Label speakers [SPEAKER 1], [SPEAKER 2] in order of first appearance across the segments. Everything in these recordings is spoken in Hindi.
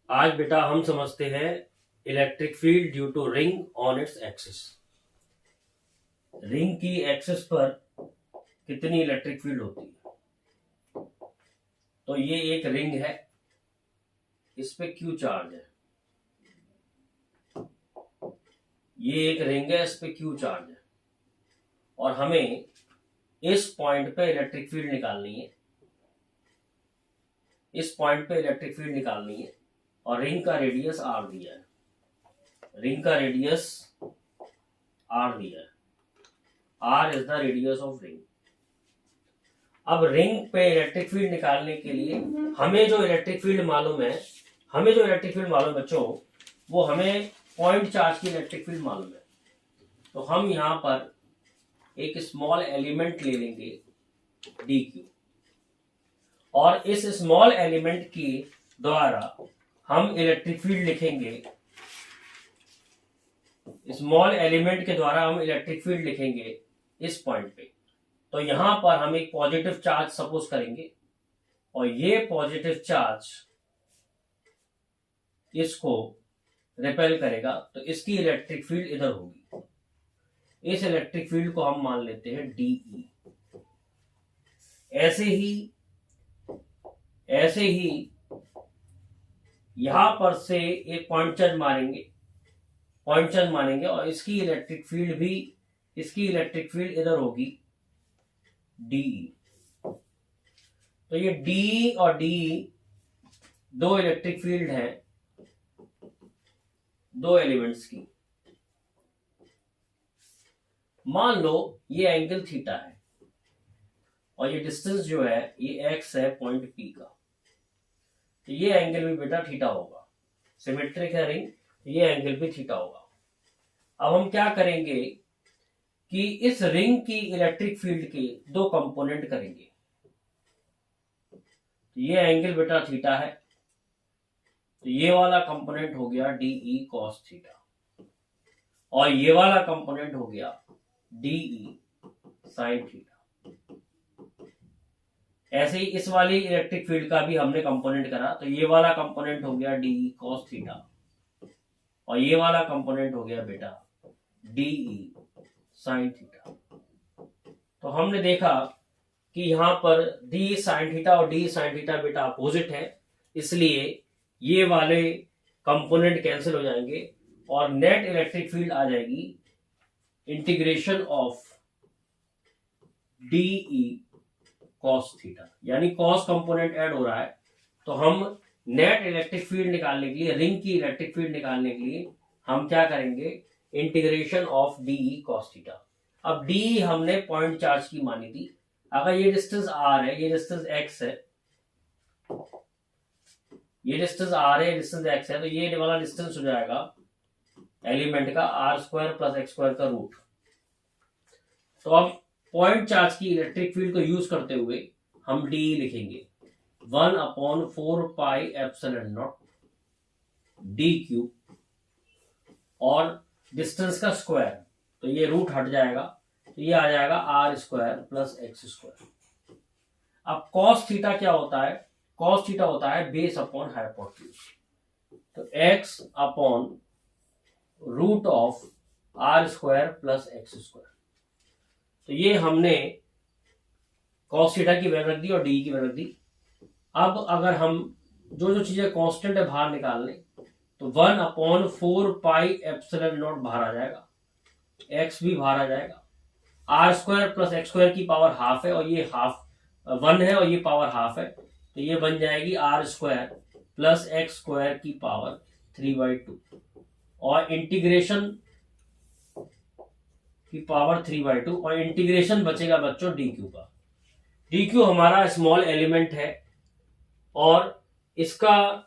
[SPEAKER 1] आज बेटा हम समझते हैं electric field due to ring on its axis. Ring की एक्सिस पर कितनी इलेक्ट्रिक फील्ड होती है। तो ये एक रिंग है, इस पे क्यू चार्ज है। ये एक रिंग है, इस पे क्यू चार्ज है और हमें इस पॉइंट पे इलेक्ट्रिक फील्ड निकालनी है। इस पॉइंट पे इलेक्ट्रिक फील्ड निकालनी है और रिंग का रेडियस आर दिया है। रिंग का रेडियस आर दिया है। R is the radius of ring. अब रिंग पे इलेक्ट्रिक फील्ड निकालने के लिए हमें जो इलेक्ट्रिक फील्ड मालूम है, बच्चों, वो हमें पॉइंट चार्ज की इलेक्ट्रिक फील्ड मालूम है। तो हम यहाँ पर एक स्मॉल एलिमेंट ले लेंगे डी क्यू और इस स्मॉल एलिमेंट के द्वारा हम इलेक्ट्रिक फील्ड लिखेंगे। स्मॉल एलिमेंट के द्वारा हम इलेक्ट्रिक फील्ड लिखेंगे इस पॉइंट पे। तो यहां पर हम एक पॉजिटिव चार्ज सपोज करेंगे और ये पॉजिटिव चार्ज इसको रिपेल करेगा, तो इसकी इलेक्ट्रिक फील्ड इधर होगी। इस इलेक्ट्रिक फील्ड को हम मान लेते हैं डीई। ऐसे ही यहां पर से एक पॉइंट चार्ज मारेंगे और इसकी इलेक्ट्रिक फील्ड इधर होगी डीई। तो ये डीई और डीई दो इलेक्ट्रिक फील्ड हैं दो एलिमेंट्स की। मान लो ये एंगल थीटा है और ये डिस्टेंस जो है ये एक्स है पॉइंट पी का। तो ये एंगल भी बेटा थीटा होगा। सिमेट्रिक है रिंग, ये एंगल भी थीटा होगा। अब हम क्या करेंगे कि इस रिंग की इलेक्ट्रिक फील्ड के दो कंपोनेंट करेंगे। ये एंगल बेटा थीटा है, तो ये वाला कंपोनेंट हो गया डीई कॉस थीटा और ये वाला कंपोनेंट हो गया डीई साइन थीटा। ऐसे ही इस वाली इलेक्ट्रिक फील्ड का भी हमने कंपोनेंट करा, तो ये वाला कंपोनेंट हो गया डीई कॉस थीटा और ये वाला कंपोनेंट हो गया बेटा डीई साइन थीटा। तो हमने देखा कि यहां पर डी साइन थीटा और डी साइन थीटा बेटा अपोजिट है, इसलिए ये वाले कंपोनेंट कैंसिल हो जाएंगे और नेट इलेक्ट्रिक फील्ड आ जाएगी integration of dE cos theta. यानी कॉस कंपोनेंट ऐड हो रहा है, तो हम नेट इलेक्ट्रिक फील्ड निकालने के लिए, रिंग की इलेक्ट्रिक फील्ड निकालने के लिए हम क्या करेंगे, integration of dE cos theta. अब डी हमने पॉइंट चार्ज की मानी थी। अगर ये डिस्टेंस आर है, ये डिस्टेंस एक्स है, ये डिस्टेंस आर है, डिस्टेंस एक्स है, तो ये वाला डिस्टेंस हो जाएगा एलिमेंट का R square plus x square का रूट। तो अब पॉइंट चार्ज की इलेक्ट्रिक फील्ड को यूज करते हुए हम डी लिखेंगे 1/4 एप्सिलॉन नॉट डी क्यूब और डिस्टेंस का स्क्वायर, तो ये रूट हट जाएगा, तो ये आ जाएगा are square plus x square. अब कॉस थीटा क्या होता है, कॉस थीटा होता है बेस अपॉन हाइपोटेन्यूज, तो x upon root of r square plus x square. तो ये हमने कॉस थीटा की वैल्यू रख दी और डी की वैल्यू रख दी। अब अगर हम जो चीजें कांस्टेंट है बाहर निकाल लें, तो 1/4 एप्सिलॉन नॉट बाहर आ जाएगा, एक्स भी बाहर आ जाएगा, are square plus x square की पावर हाफ है और ये हाफ 1 है और ये पावर हाफ है, तो ये बन जाएगी r square plus x square की पावर 3/2 और इंटीग्रेशन की पावर 3/2 और इंटीग्रेशन बचेगा बच्चों डी क्यू का। डी क्यू हमारा स्मॉल एलिमेंट है और इसका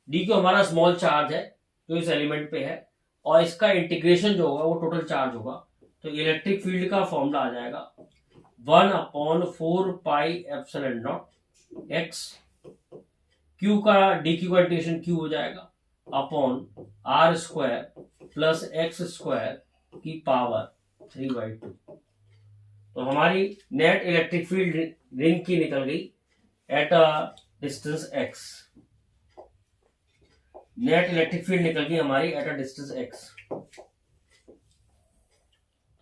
[SPEAKER 1] डी क्यू हमारा स्मॉल चार्ज है जो इस एलिमेंट पे है और इसका इंटीग्रेशन जो होगा वो टोटल चार्ज होगा। तो इलेक्ट्रिक फील्ड का फॉर्मूला आ जाएगा 1/4 एप्सिलॉन नॉट एक्स, क्यू का डी क्यू का इंटीग्रेशन क्यू हो जाएगा upon r square plus x square की पावर 3/2। तो हमारी नेट इलेक्ट्रिक फील्ड रिंग की निकल गई at a distance x. Net electric field निकल गई हमारी एट अ डिस्टेंस x।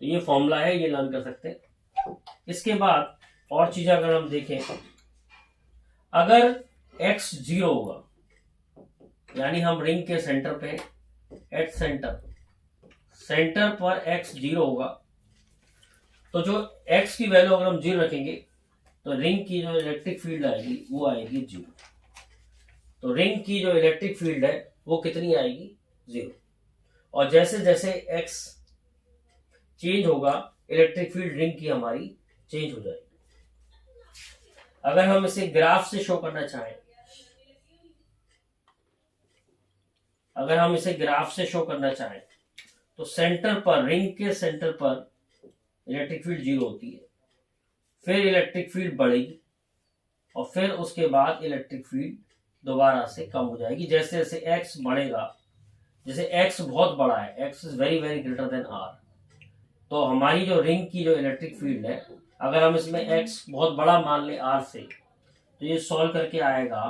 [SPEAKER 1] तो ये फॉर्मूला है, ये लर्न कर सकते हैं। इसके बाद और चीजें अगर हम देखें, अगर x 0 होगा, यानी हम रिंग के सेंटर पे एट सेंटर पर x 0 होगा, तो जो x की वैल्यू अगर हम 0 रखेंगे तो रिंग की जो इलेक्ट्रिक फील्ड आएगी वो आएगी 0। तो रिंग की जो इलेक्ट्रिक फील्ड है वो कितनी आएगी? 0। और जैसे जैसे x चेंज होगा इलेक्ट्रिक फील्ड रिंग की हमारी चेंज हो जाएगी। अगर हम इसे ग्राफ से शो करना चाहें, अगर हम इसे ग्राफ से शो करना चाहें तो सेंटर पर, रिंग के सेंटर पर इलेक्ट्रिक फील्ड 0 होती है, फिर इलेक्ट्रिक फील्ड बढ़ेगी और फिर उसके बाद इलेक्ट्रिक फील्ड दोबारा से कम हो जाएगी जैसे जैसे x बढ़ेगा। जैसे x बहुत बड़ा है, x is very very greater than r, तो हमारी जो रिंग की जो इलेक्ट्रिक फील्ड है, अगर हम इसमें x बहुत बड़ा मान ले r से, तो ये सॉल्व करके आएगा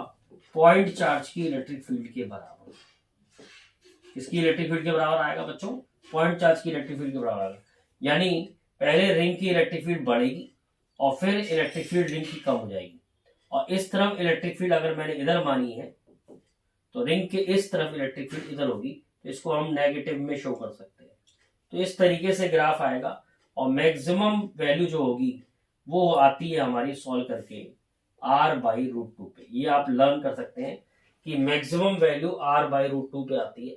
[SPEAKER 1] पॉइंट चार्ज की इलेक्ट्रिक फील्ड के बराबर। किसकी इलेक्ट्रिक फील्ड के बराबर आएगा बच्चों? पॉइंट चार्ज की इलेक्ट्रिक फील्ड के बराबर आएगा। यानी पहले रिंग की इलेक्ट्रिक फील्ड बढ़ेगी और फिर इलेक्ट्रिक फील्ड रिंग की कम हो जाएगी। और इस तरफ इलेक्ट्रिक फील्ड अगर मैंने इधर मानी है तो रिंग के इस तरफ इलेक्ट्रिक फील्ड इधर होगी, तो इसको हम नेगेटिव में शो कर सकते हैं। तो इस तरीके से ग्राफ आएगा और मैक्सिमम वैल्यू जो होगी वो आती है हमारी सॉल्व करके r/√2 पे। ये आप लर्न कर सकते हैं कि मैक्सिमम वैल्यू r/√2 पे आती है।